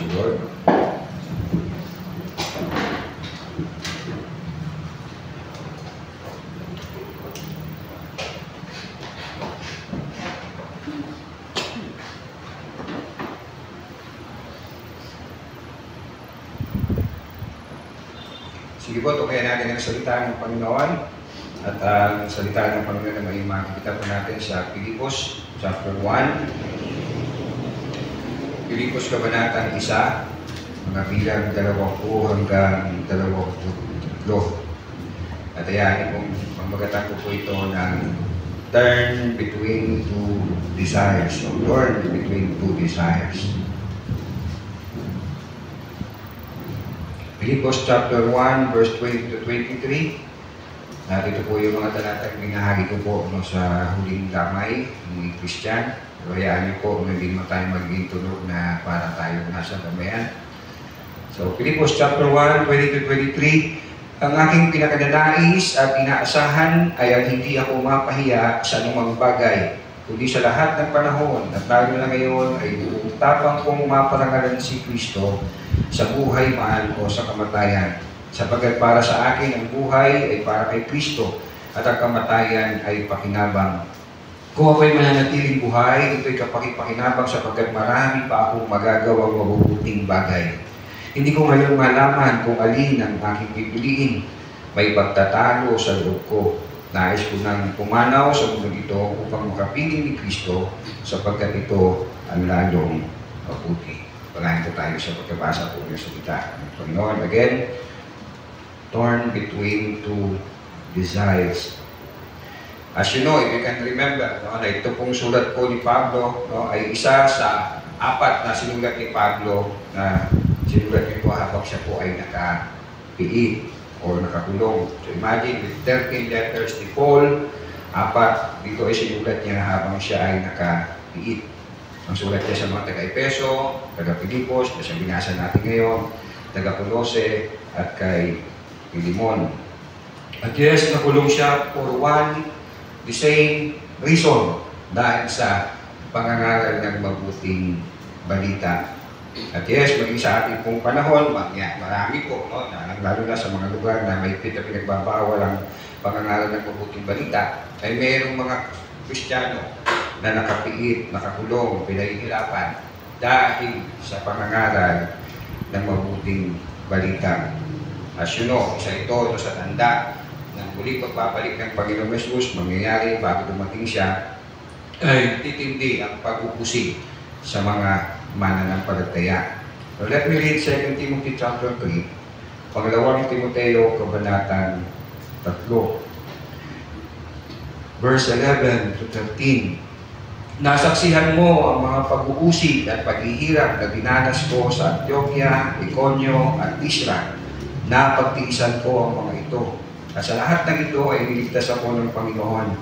you, Lord. Sige po, tukayan natin ang salita ng Panginoon. At ang salita ng Panginoon na may makikita po natin sa Pilipos, chapter 1. Pilipos Kabanatang 1, mga bilang 20 hanggang 23. At ayahin pong mamagatan ko po ito ng turn between two desires. So, turn between two desires. Pilipos chapter 1, verse 20 to 23. Ito po yung mga talatang binahagi ko po sa huling lamay ng Christian. Pero hayaan niyo po, hindi mo tayo magiging tulog na para tayo nasa damayan. So, Pilipos chapter 1, 20 to 23. Ang aking pinakadanais at inaasahan ay ang hindi ako mapahiya sa anumang bagay, kundi sa lahat ng panahon at lalo na ngayon ay buong tapang kong maparangalan si Kristo sa buhay man o sa kamatayan. Sapagkat para sa akin ang buhay ay para kay Kristo at ang kamatayan ay pakinabang. Kung ako'y mananatiling buhay, ito'y kapakipakinabang sapagkat marami pa akong magagawang mabubuting bagay. Hindi ko ngayon malaman kung alin ang aking pipiliin. May pagtatalo sa loob ko. Nais ko nang pumanaw sa mundo ito upang makapiling ni Kristo sapagkat ito ang lalong mabuti. Palahin ko tayo sa pagkabasa po ng salita ng Panginoon. Again, torn between two desires. As you know, if you can remember, na ito pong sulat po ni Pablo ay isa sa 4 na sinulat ni Pablo na sinulat niyo po habang siya po ay nakapiit o nakakulong. So imagine, with 13 letters ni Paul, 4 dito ay sinulat niya habang siya ay nakapiit. Ang sulat niya sa mga taga-Epeso, taga-Pilipos, na siya binasa natin ngayon, taga-Colose, at kay Filemon. At yes, nakulong siya for the same reason, dahil sa pangangaral ng mabuting balita. At yes, maging sa ating pong panahon, marami po, lalo na sa mga lugar na may pinagbabawal ang pangangaral ng mabuting balita, ay mayroong mga Kristiyano na nakapiit, nakakulong, pinahihirapan dahil sa pangangaral ng mabuting balita. As you know, isa ito sa tanda ng muli pagbabalik ng Panginoong Yesus, mangyayari bago dumating siya, ay titindi ang pag-upusig sa mga mananampalataya. So let me read 2 Timothy chapter 3, Pangalawang Timoteo, Kabanatang 3, verse 11 to 13. Nasaksihan mo ang mga pag-uusig at paghihirap na dinanas ko sa Antioquia, Iconio at Listra. Napagtiisan ko ang mga ito. At sa lahat ng ito ay niligtas ako ng Panginoon.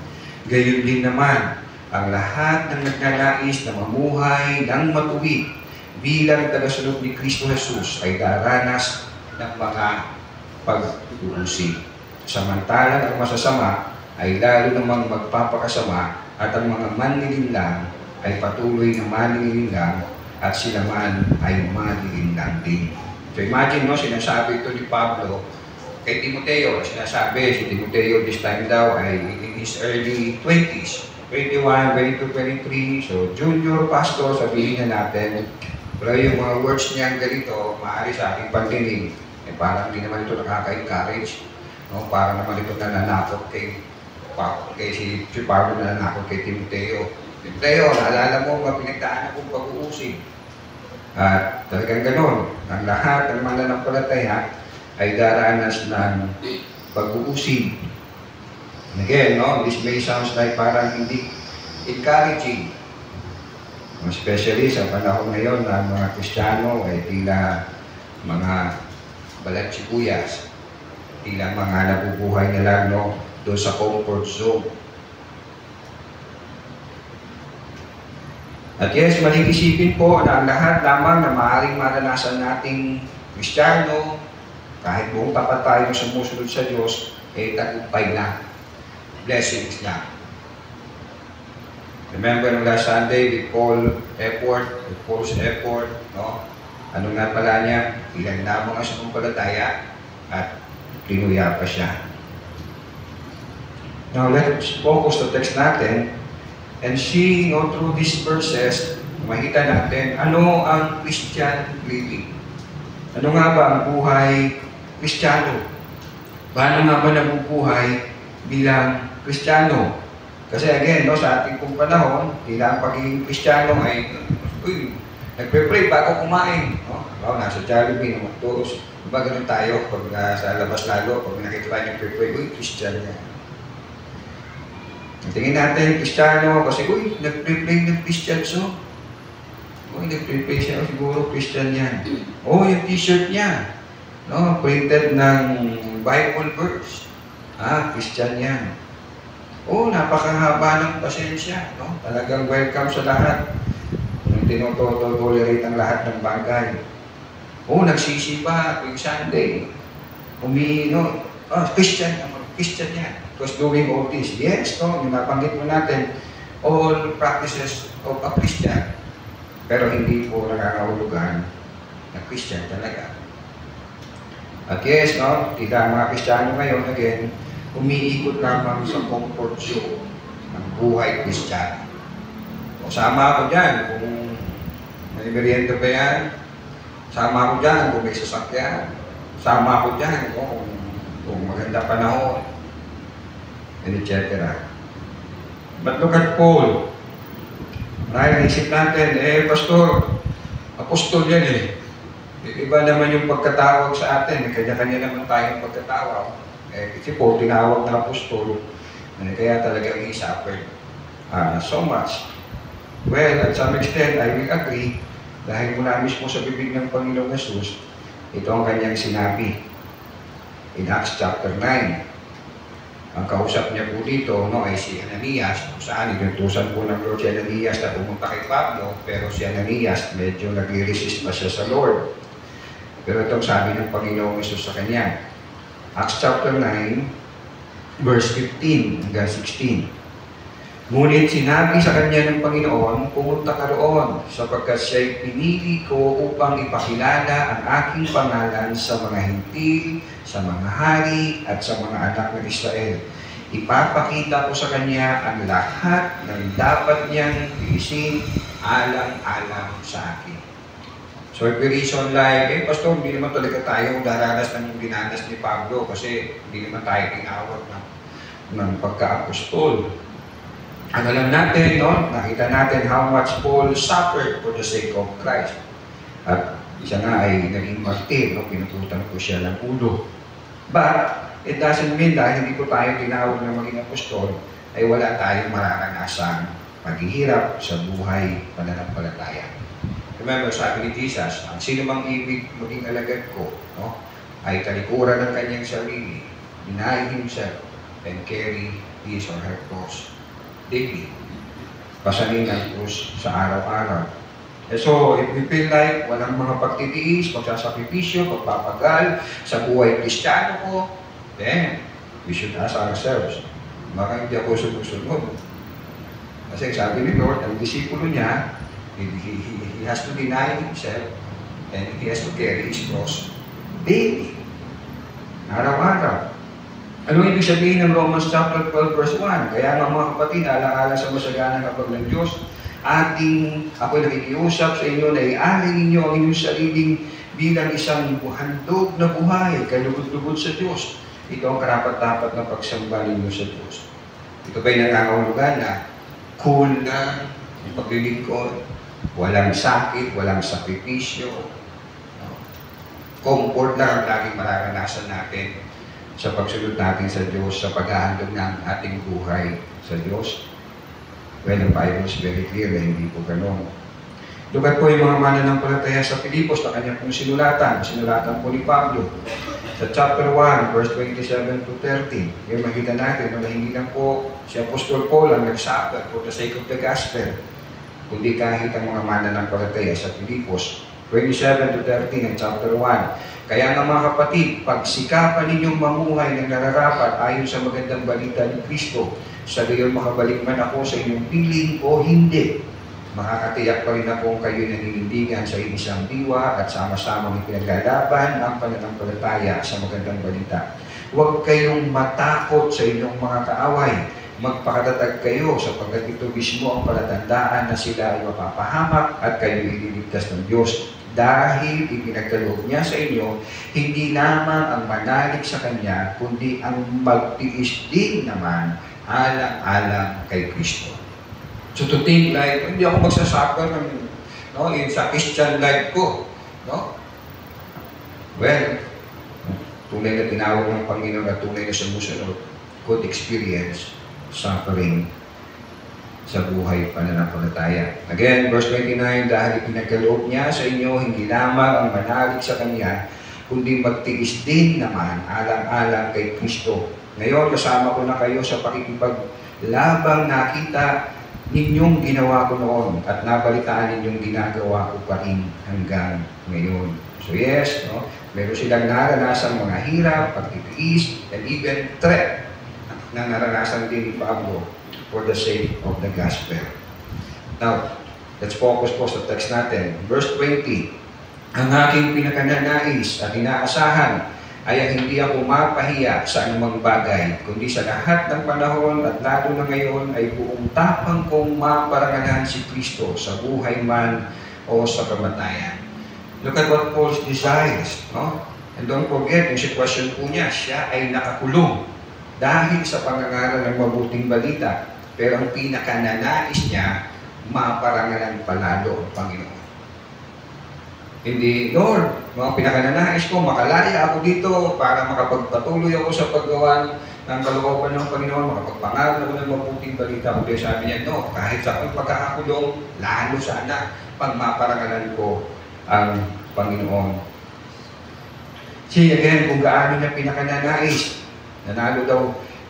Gayon din naman, ang lahat ng nagnanais na mamuhay ng matuwid bilang tagasunod ni Kristo Jesus ay daranas ng mga pag-uusig. Samantalang ang masasama ay lalo namang magpapakasama at ang mga manlilinlang ay patuloy na manlilinlang at sila man ay manlilinlang din. So imagine, sinasabi ito ni Pablo kay Timoteo. Sinasabi si Timoteo this time daw ay in his early 20s. 21, 22, 23. So junior pastor, sabihin na natin. Pero yung mga words niya ganito, maaari sa aking pandinig, parang hindi naman ito nakaka-encourage. Parang naman ito nananakot kay si Pablo na nanakot kay Timoteo. Timoteo, naalala mo mga pinagdaan akong pag-uusig. At talagang ganon, ang lahat ng mananampalataya ay daranas ng pag-uusig. And again, this may sounds like parang hindi encouraging. Especially sa panahon ngayon na mga Kristiyano ay tila mga balatsibuyas, tila mga nabubuhay na lang doon sa comfort zone. At yes, maling isipin po na ang lahat lamang na maaaring maranasan nating Kristiyano, kahit buong tapat tayo sumusunod sa Diyos, ay tagumpay na. Blessings na. Remember nung last Sunday with Paul's effort, Ano nga pala niya? Ilan lamang ang sumampalataya at tinuya pa siya. Now, let's focus the text natin and see, through these verses, makita natin ano ang Christian living. Ano nga ba ang buhay Kristiyano? Paano nga ba nabubuhay bilang Kristiyano? Kasi again, sa ating pong panahon, tila ang pagiging Kristiyano ay, nagpe-pray bago kumain. Nasa Jollibee, McDonald's. Diba ganun tayo pag sa labas lalo, pag nakita tayo nagpe-pray, Christian yan. Tingin natin, Kristiyano, kasi, nagpe-pray ng Christian so. Nagpe-pray siya, siguro Christian yan. Yung t-shirt niya. Printed ng Bible verse. Christian yan. Napakahaba ng pasensya. Talagang welcome sa lahat. Tinotolerate ang lahat ng bagay. Nagsisiba tuwing Sunday. Christian yan. Because doing all this. Yes, nabanggit mo natin all practices of a Christian. Pero hindi po nakakahulugan na Christian talaga. At yes, tila ang mga Kristiyano ngayon, again, umiikot lamang sa comfort zone ng buhay Kristiyano. Sama ako dyan kung may merienda ba yan. Sama ako dyan kung may sasakyan. Sama ako dyan kung maganda panahon. And etc. But look at Paul. Marahil naisip natin, Pastor, apostol yan Iba naman yung pagkatawag sa atin. Kanya-kanya naman tayong pagkatawag. Si Paul, tinawag na apostol. Kaya talagang he suffered so much. Well, at some extent, I will agree. Dahil mula mismo sa bibig ng Panginoong Jesus, ito ang kanyang sinabi. In Acts chapter 9. Ang kausap niya po dito ay si Ananias, kung saan inutusan po ng Lord si Ananias na pumunta kay Pablo, pero si Ananias medyo nag-resist pa siya sa Lord. Pero itong sabi ng Panginoong Jesus sa kanya, Acts chapter 9, verse 15 hanggang 16. Ngunit sinabi sa kanya ng Panginoon, pumunta ka roon, sapagkat siya'y pinili ko upang ipakilala ang aking pangalan sa mga hintil, sa mga hari, at sa mga anak ng Israel. Ipapakita ko sa kanya ang lahat ng dapat niyang tiisin alang-alang sa akin. So if the reason like, Pastor, hindi naman talaga tayo daranas ng dinanas ni Pablo kasi hindi naman tayo tinawag ng pagka-apostol. Ang alam natin, nakita natin how much Paul suffered for the sake of Christ. At isa nga ay naging martir, pinututan ko siya ng ulo. But, it doesn't mean dahil hindi po tayo tinawag na maging apostol, ay wala tayong mararanasang paghihirap sa buhay pananampalataya. Remember, sabi ni Jesus, ang sino mang ibig maging alagad ko, ay talikuran ng kanyang sarili, deny himself, and carry his or her cross daily. Pasanin ang krus sa araw-araw. So, if we feel like walang mga pagtitiis, pagsasakripisyo, pagpapagal sa buhay Kristiyano ko, then, we should ask ourselves, baka hindi ako sumusunod. Kasi sabi ni Lord, ang disipulo niya, he has to deny himself and he has to carry his cross daily. Araw-araw. Ano ibig sabihin ng Romans chapter 12 verse 1? Kaya nga mga kapatid, alang-alang sa masaganang kapag ng Diyos, ako'y nakikiusap sa inyo na ialay ninyo ang inyong sariling bilang isang handog na buhay, kalugod-lugod sa Diyos. Ito ang karapat-dapat na pagsamba ninyo sa Diyos. Ito ba'y nangangahulugan na cool na yung paglilingkod, walang sakit, walang sakripisyo, comfort lang ang laging mararanasan natin sa pagsunod natin sa Diyos, sa paghahandog ng ating buhay sa Diyos? Well, the Bible is very clear na hindi po ganun. Lugat po yung mga mananampalataya sa Pilipos na kanya pong sinulatan po ni Pablo. Sa chapter 1, verse 27 to 30, yung makita natin na hindi lang po si Apostol Paul ang nagsuffer for the sake of the gospel, kundi kahit ang mga mananampalataya sa Pilipos. 27 to 30 ng chapter 1. Kaya nga mga kapatid, pagsikapan ninyong mamuhay ng nararapat ayon sa magandang balita ni Kristo, sa gayon makabalik man ako sa inyong piling o hindi. Makakatiyak pa rin akong kayo naninindigan sa isang diwa at sama-sama may pinaglalaban ang pananampalataya sa magandang balita. Huwag kayong matakot sa inyong mga kaaway. Magpakatatag kayo sapagkat ito mismo ang palatandaan na sila ay mapapahamak at kayo ililigtas ng Diyos. Dahil ipinagkaloob niya sa inyo, hindi lamang ang manalig sa Kanya, kundi ang magtiis din naman alang-alang kay Kristo. So to think like, hindi ako magsasaka ng, sa Christian life ko. No? Well, tunay na tinawag ng Panginoon at tunay na sumusunod, could experience suffering sa buhay pananampalataya. Again, verse 29, dahil ipinagkaloob niya sa inyo, hindi lamang ang manalig sa Kanya, kundi magtiis din naman alang-alang kay Kristo. Ngayon, kasama ko na kayo sa pakikipaglabang nakita ninyong ginawa ko noon at nabalitaan ninyong ginagawa ko pa rin hanggang ngayon. So yes, meron silang naranasan mga hirap, pagtitiis, and even threat na naranasan din ni Pablo for the sake of the gospel. Now, let's focus po sa text natin. Verse 20, ang aking pinakananais at inaasahan ay ang hindi ako mapahiya sa anumang bagay, kundi sa lahat ng panahon at lalo na ngayon ay buong tapang kong maparangalan si Kristo sa buhay man o sa kamatayan. Look at what Paul desires, And don't forget, yung sitwasyon po niya, siya ay nakakulong dahil sa pangangaral ng mabuting balita. Pero ang pinakananais niya, maparangalan palalo ang Panginoon. Hindi, Lord, mga pinakananais ko, makalaya ako dito para makapagpatuloy ako sa paggawa ng kalooban ng Panginoon, makapagpangaral ako ng mabuting balita. Kundi sabi niya, no, kahit sa aking pagkakakulong, lalo sana pag maparangalan ko ang Panginoon. See, again, kung gaano niya pinakananais, nalalo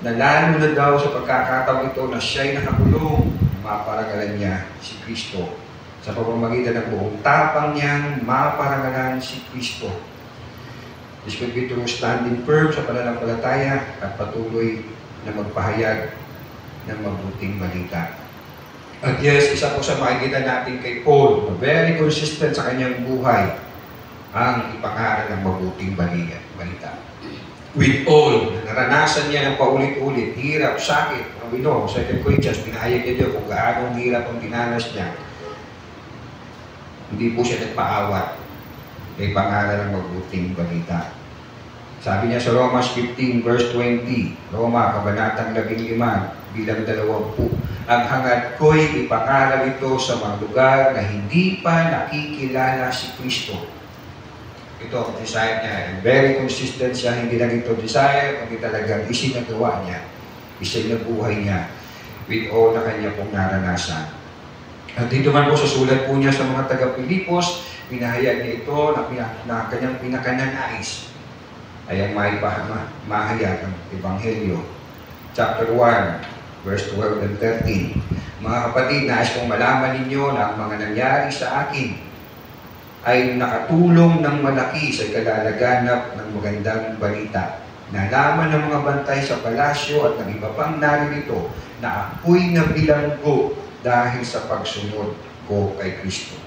na daw sa pagkakataon ito na siya'y nakakulong, maparangalan niya si Kristo. Sa pamamagitan ng buong tapang niyang maparangalan si Kristo. This could be through standing firm sa pananampalataya at patuloy na magpahayag ng mabuting balita. At yes, isa po sa makikita natin kay Paul, very consistent sa kanyang buhay, ang ipangaral ng mabuting balita. With all, naranasan niya ng paulit-ulit, hirap, sakit. Ang Bino, 2 Corinthians, pinahayag niya kung gaano hirap ang dinanas niya. Hindi po siya nagpaawat. May pangaral ng mabuting balita. Sabi niya sa Romans 15 verse 20, Roma, kabanatang 15, bilang 20, ang hangad ko'y ipangaral ito sa mga lugar na hindi pa nakikilala si Kristo. Ito ang desire niya. And very consistent siya. Hindi lang ito desire, kundi talagang isinagawa niya. Isinabuhay niya with all na kanya pong naranasan. At dito man po sa sulat po niya sa mga taga-Pilipos, pinahayag niya ito na kanyang pinakananais ay ang mahayag ang Ebanghelyo. Chapter 1, verse 12 and 13. Mga kapatid, nais kong malaman ninyo na ang mga nangyari sa akin ay nakatulong ng malaki sa kalalaganap ng magandang balita. Nalaman ng mga bantay sa palasyo at ng iba pang naririto na ako'y nabilanggo dahil sa pagsunod ko kay Kristo.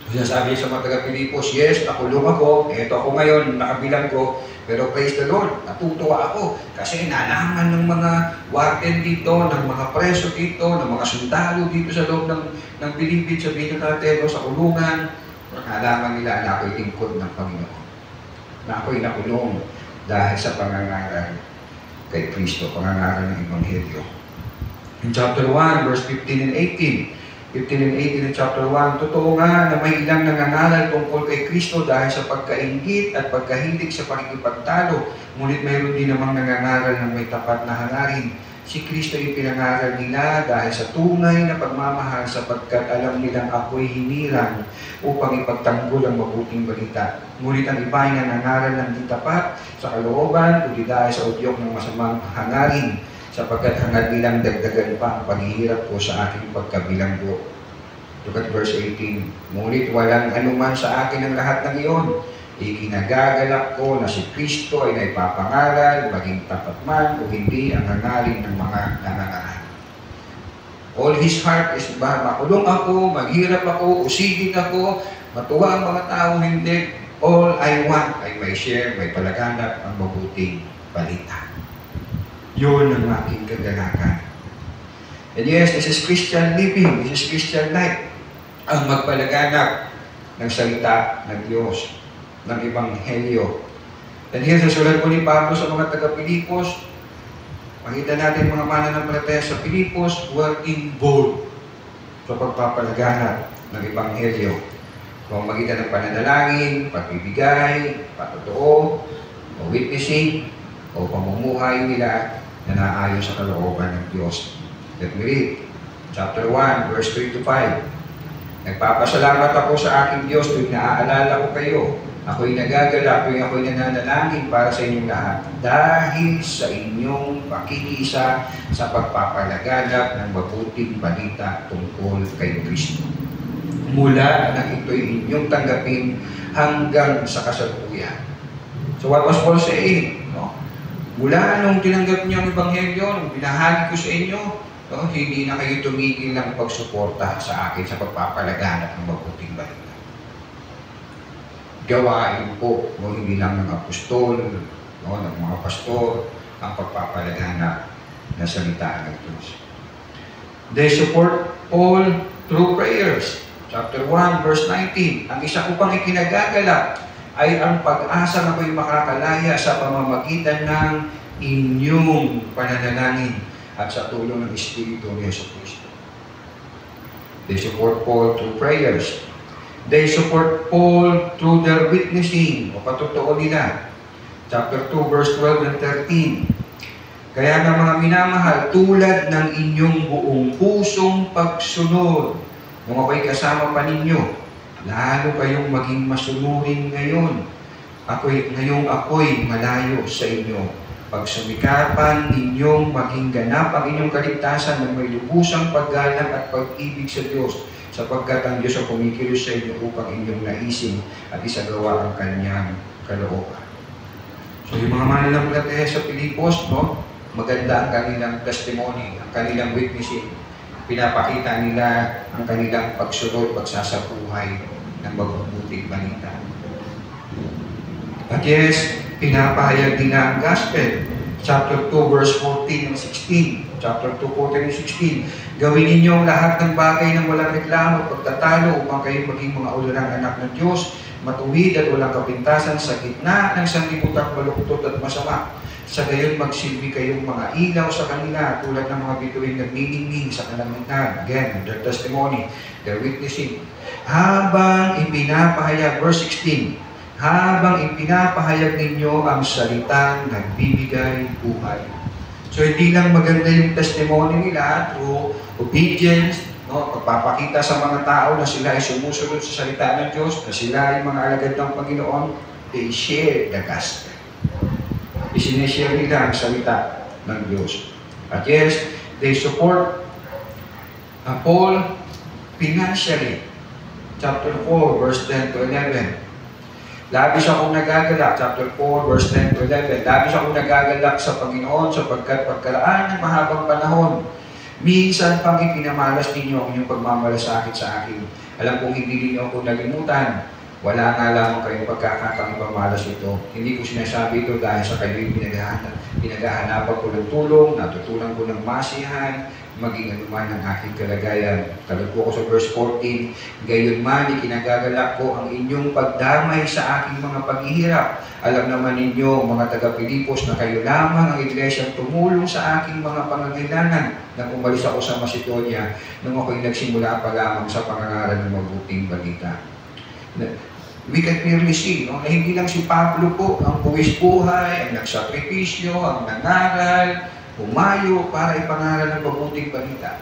Sinasabi sa mga taga-Pilipos, yes, nakulong ako, eto ako ngayon, nakabilanggo, pero praise the Lord, natutuwa ako kasi nalaman ng mga warden dito, ng mga preso dito, ng mga sundalo dito sa loob ng bilibid, sabihin natin, sa kulungan, nalaman nila na ako'y lingkod ng Panginoon. Na ako'y nakulong dahil sa pangangaral kay Kristo, pangangaral ng Ebanghelyo. In chapter 1, verse 15 and 18, 15 and 18 in chapter 1, totoo nga na may ilang nangangaral tungkol kay Kristo dahil sa pagkainggit at pagkahilig sa pakikipagtalo, ngunit mayroon din namang nangangaral ng may tapat na hangarin. Si Kristo ay pinangaral nila dahil sa tunay na pagmamahal sapagkat alam nilang ako'y hinirang upang ipagtanggol ang mabuting balita. Ngunit ang iba ay nangangaral ng di tapat sa kalooban kundi dahil sa udyok ng masamang hangarin sapagkat hangad nilang dagdagan pa ang paghihirap ko sa aking pagkabilanggo. Look at verse 18. Ngunit walang anuman sa akin ang lahat ng iyon. Ikinagagalak ko na si Kristo ay naipapangaral, maging tapat man o hindi ang hangarin ng mga nangangaral. All his heart is makulong ako, maghirap ako, usigin ako, matuwa ang mga tao, hindi. All I want ay may share, may palaganap ang mabuting balita. Yun ang aking kagalakan. And yes, this is Christian living, this is Christian life. Ang magpalaganap ng salita ng Diyos, ng Ebanghelyo. And yes, sa sulat po ni Pablo sa mga taga-Pilipos, makita natin mga mananampalataya sa Pilipos, working bold sa pagpapalaganap ng Ebanghelyo. Kung magitan ng pananalangin, pagbibigay, patotoo, o witnessing, o pamumuhay nila na naayon sa kalooban ng Diyos. Let me read, chapter 1, verse 3 to 5. Nagpapasalamat ako sa aking Diyos tuwing naaalala ko kayo. Ako'y nagagalak tuwing ako'y nananalangin para sa inyong lahat dahil sa inyong pakikiisa sa pagpapalaganap ng mabuting balita tungkol kay Kristo. Mula nang ito'y inyong tanggapin hanggang sa kasalukuyan. So what was Paul saying? No? Mula nung tinanggap niyo ang Ebanghelyo, nung binahagi ko sa inyo, no, hindi na kayo tumigil ng pagsuporta sa akin sa pagpapalaganap ng mabuting balita. Gawain po, no, hindi lang ng apostol, no, ng mga pastor, ang pagpapalaganap na salita ng Diyos. They support Paul through prayers. Chapter 1, verse 19. Ang isa ko pang ikinagagalak ay ang pag-asa na ako'y makakalaya sa pamamagitan ng inyong pananalangin at sa tulong ng Espiritu ni Jesucristo. They support Paul through prayers. They support Paul through their witnessing o patotoo nila. Chapter 2, verse 12 and 13. Kaya nga mga minamahal, tulad ng inyong buong pusong pagsunod, nung ako'y kasama pa ninyo, lalo kayong maging masunurin ngayon. Ngayong ako'y malayo sa inyo. Pagsumikapan ninyong maging ganap ang inyong kaligtasan ng may lubusang paggalang at pag-ibig sa Diyos, sapagkat ang Diyos ang kumikilos sa inyo upang inyong naisin at isagawa ang kanyang kalooban. So yung mga mananampalataya sa Pilipos, no, maganda ang kanilang testimony, ang kanilang witnessing. Pinapakita nila ang kanilang pagsunod, pagsasabuhay ng mabubuting balita. At yes, pinapahayag din na ang gospel. Chapter 2, verse 14 and 16. Chapter 2, 14 and 16. Gawin ninyo ang lahat ng bagay ng walang reklamo at pagtatalo upang kayo maging mga ularang anak ng Diyos, matuwid at walang kapintasan sa gitna ng sanlibutan maluktot at masama. Sa gayon magsilbi kayong mga ilaw sa kanila tulad ng mga bituin na nagniningning sa kalangitan. Again, their testimony, their witnessing. Habang ipinapahayag, verse 16, habang ipinapahayag ninyo ang salitang nagbibigay buhay. So hindi lang maganda yung testimony nila through obedience, no, pagpapakita sa mga tao na sila ay sumusunod sa salita ng Diyos, na sila ay mga alagad ng Panginoon, they share the gospel. Isinishare nila ang salita ng Diyos. At yes, they support Paul financially. Chapter 4, verse 10 to 11. Labis akong nagagalak, chapter 4, verse 10 to 11. Labis akong nagagalak sa Panginoon sapagkat pagkaraan ng mahabang panahon, minsan pang ipinamalas ninyo ang inyong pagmamalasakit sa akin. Alam kong hindi ninyo ako nalimutan. Wala nga lamang kayong pagkakataong ipamalas ito. Hindi ko sinasabi ito dahil sa kayo'y pinaghahanapan ko ng tulong, natutunan ko ng masihan, maging anuman ang aking kalagayan. Talad po ako sa verse 14, gayon man ikinagagalak ko ang inyong pagdamay sa aking mga paghihirap. Alam naman ninyo, mga taga-Pilipos, na kayo lamang ang iglesyang tumulong sa aking mga pangangailangan nang umalis ako sa Macedonia nung ako'y nagsimula pa lamang sa pangangaral ng mabuting balita. We can clearly see, no, na hindi lang si Pablo po ang buwis buhay, ang nagsakripisyo, ang nangaral, humayo para ipangaral ng mabuting balita.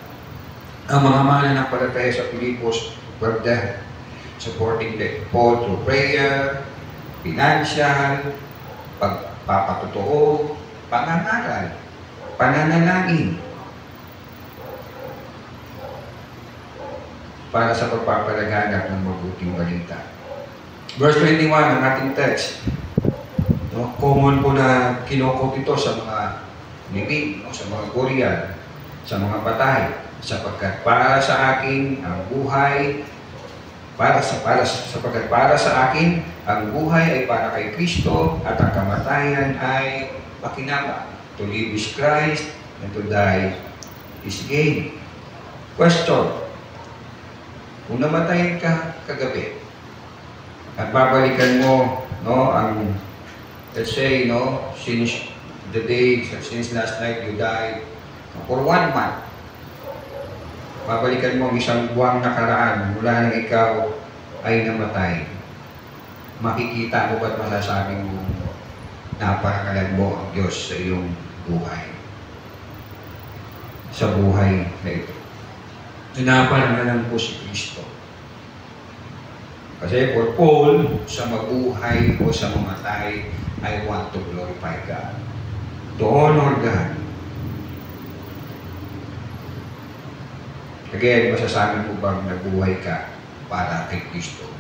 Ang mga mananampalataya sa Pilipos were there, supporting the Paul through prayer, financial, pagpapatotoo, pangangaral, pananalangin, para sa pagpapalaganap ng mabuting balita. Verse 21 ng ating text. No, common po na kinokot ito sa mga libing, no, sa mga Korean, sa mga patay. sapagkat para sa akin ang buhay, sapagkat para sa akin ang buhay ay para kay Kristo at ang kamatayan ay pakinabang. To live is Christ and to die is gain. Question: kung namatayin ka kagabi at babalikan mo, no, ang, let's say, no, since the day, since last night you died, for 1 month, babalikan mo ang isang buwang nakaraan mula nang ikaw ay namatay, makikita mo ba't masasabing mo naparangalan mo ang Diyos sa iyong buhay? Sa buhay na ito. Naparangalan po si Kristo. Kasi for Paul, sa mabuhay o sa mamatay, I want to glorify God. To honor God. Again, masasabi mo bang nabuhay ka para kay Kristo?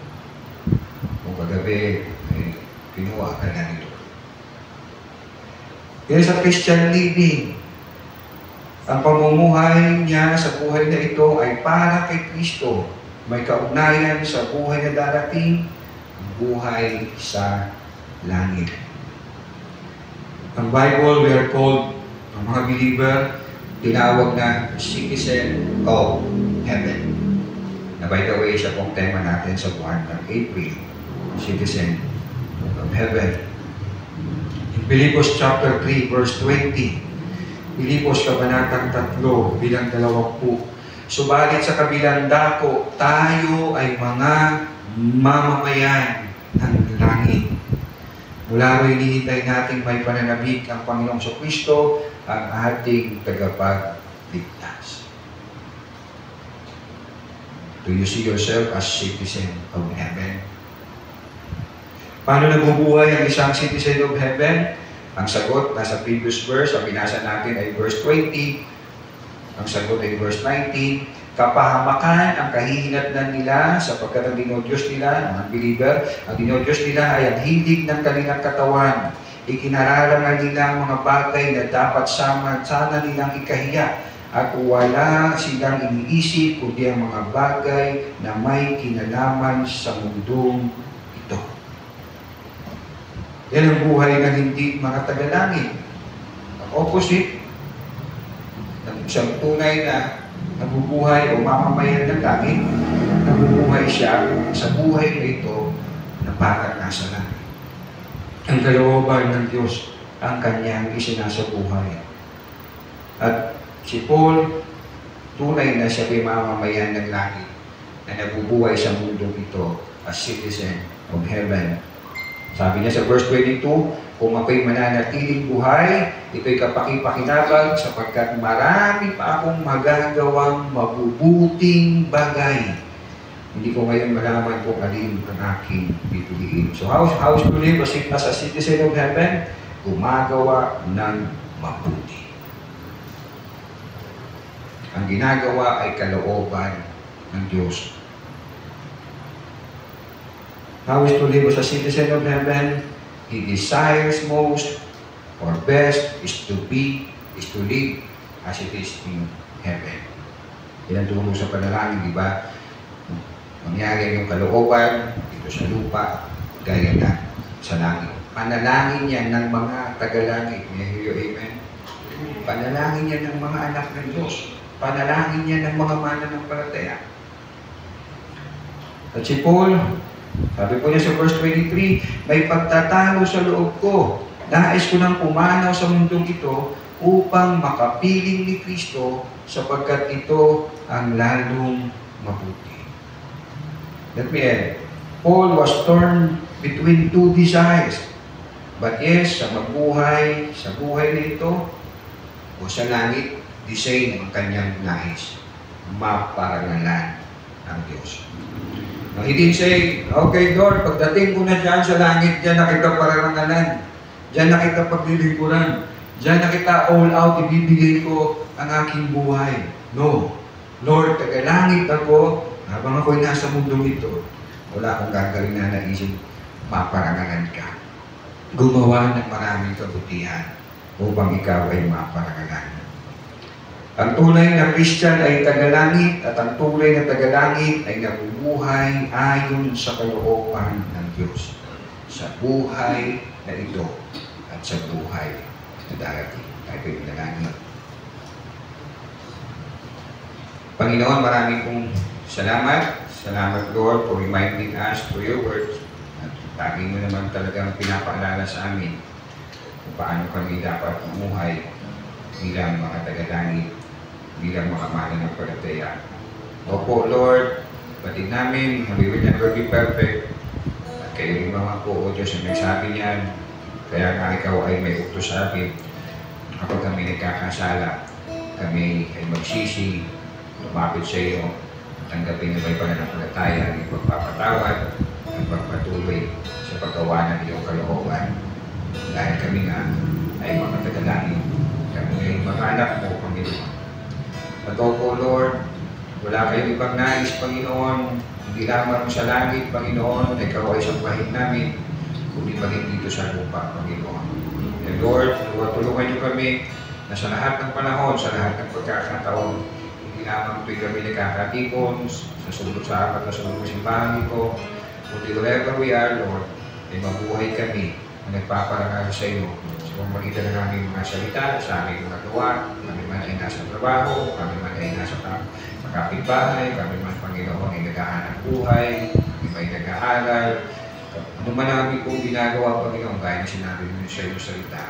Kung kagabi, kinuha ka na nito. Kaya sa Christian living, ang pamumuhay niya sa buhay na ito ay para kay Kristo. May kaugnayan sa buhay na darating, buhay sa langit. Ang Bible, we are called, ang mga believer, tinawag na citizen of heaven. Na by the way, siya pong tema natin sa buwan ng April, citizen of heaven. In Philippians chapter 3, verse 20, Philippians kabanatang 3, bilang 20. Subalit sa kabilang dako, tayo ay mga mamamayan ng langit. Mula ro hinihintay natin may pananabik ang Panginoong Kristo, ang ating tagapagligtas. Do you see yourself as citizen of heaven? Paano nabubuhay ang isang citizen of heaven? Ang sagot, nasa previous verse, ang binasa natin ay verse 20. Ang sagot ay verse 19. Kapahamakan ang kahihinatnan nila sapagkat ang dinodiyos nila, ang unbeliever, ang dinodiyos nila ay ang hilig ng kanilang katawan. Ikinararangal nila ang mga bagay na dapat sana nilang ikahiya at wala silang iniisip kundi ang mga bagay na may kinalaman sa mundong ito. Yan ang buhay ng hindi mga tagalangit. Ang opposite, ng isang tunay na nabubuhay o mamamayan ng langit, nabubuhay siya sa buhay na ito na parang nasa langit. Ang kalooban ng Diyos ang kanyang isinasabuhay. At si Paul, tunay na siya ay mamamayan ng langit na nabubuhay sa mundong ito as citizen of heaven. Sabi niya sa verse 22, kung ako'y mananatiling buhay, ito'y kapakipakinabang sapagkat marami pa akong magagawang mabubuting bagay. Hindi ko ngayon malaman kung alin ang aking pipiliin. So how to live as a citizen of heaven? Gumagawa ng mabuti. Ang ginagawa ay kalooban ng Diyos. How is to live as a citizen of heaven? He desires most or best is to live as it is in heaven. Yan ang turo sa panalangin, di ba? Mangyari yung kalooban dito sa lupa, gaya na sa langit. Panalangin yan ng mga tagalangit. May hear you, amen? Panalangin yan ng mga anak ng Diyos. Panalangin yan ng mga mananampalataya. At si Paul, sabi po niya sa verse 23, may pagtatalo sa loob ko. Nais ko nang pumanaw sa mundong ito upang makapiling ni Kristo sapagkat ito ang lalong mabuti. Let me end. Paul was torn between two desires. But yes, sa buhay na ito, o sa langit, the same ang kanyang nais. Maparangalan ng Diyos. Now, he didn't say, okay Lord, pagdating ko na dyan sa langit, dyan na kita parangalan. Dyan na kita paglilingkuran. Dyan na kita all out, ibibigay ko ang aking buhay. No. Lord, tagalangit ako, habang ako'y nasa mundong ito, wala akong gagawin na naisip, maparangalan ka. Gumawa ng maraming kabutihan upang ikaw ay maparangalan. Ang tunay na Christian ay tagalangit at ang tunay na tagalangit ay nabubuhay ayon sa kalooban ng Diyos. Sa buhay na ito at sa buhay na darating. Tayo po'y manalangin. Panginoon, maraming pong salamat. Salamat, Lord, for reminding us through your words. At lagi mo naman talagang pinapaalala sa amin kung paano kami dapat umuhay bilang mga tagalangit, bilang mga mananampalataya. Opo, Lord, batid namin, we will never be perfect. At kayo yung mga po, O Diyos, na nagsabi niyan, kaya nga ikaw ay may utos sa amin. Kapag kami nagkakasala, kami ay magsisi, lumapit sa iyo, tanggapin na may pananampalataya, ang pagpapatawad, ang pagpatuloy sa paggawa ng iyong kalooban. Dahil kami nga ay mga tagalangit, kami ay mga anak mo, Panginoon. At po, Lord, wala kayong ibang nais, Panginoon, hindi lamang sa langit, Panginoon, na ikaw ay sambahin namin, kundi maging dito sa lupa, Panginoon. And Lord, tulungan niyo kami na sa lahat ng panahon, sa lahat ng pagkakataon, hindi lamang tuwing kami nagkakatipon, sa sulok sa apat na sulok ng simbahan nito, kundi wherever we are, Lord, ay mabuhay kami na nagpaparangal sa iyo sa pamamagitan ng aming mga salita, sa aming mga gawa, kami man ay nasa trabaho, kami man ay nasa kapitbahay, kami man, Panginoon, ay naghahanap buhay, kami may nag-aaral, ano man ang aming pong ginagawa, Panginoon, gaya na sinabi mo sa iyong salita,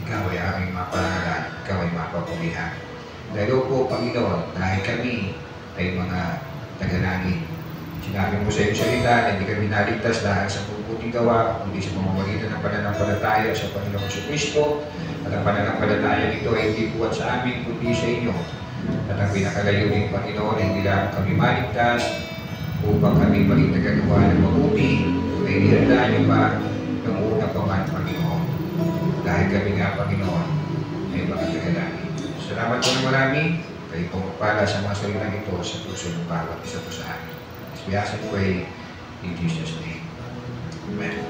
ikaw ay aming maparangalan, ikaw ay mapapulihan. Dahil po, Panginoon, dahil kami ay mga tagalangit, sinabi mo sa iyong salita na hindi kami naligtas dahil sa puputing gawa, kundi sa pamamagitan ng pananampalataya sa Panginoong Jesucristo, at ang pananampalataya nito ay hindi buwan sa amin, kundi sa inyo. At ang pinakalayunin, Panginoon, ay hindi lang kami maligtas upang kami maging nagagawa ng mabuti, ay nihanda niyo pa ng una pa man, Panginoon. Dahil kami nga, Panginoon, ay mga tagalangit. Salamat po na marami. Kayo pong magpala sa mga salitang ito sa puso ng bawat isa po sa amin. As we ask and pray in Jesus' name. Amen.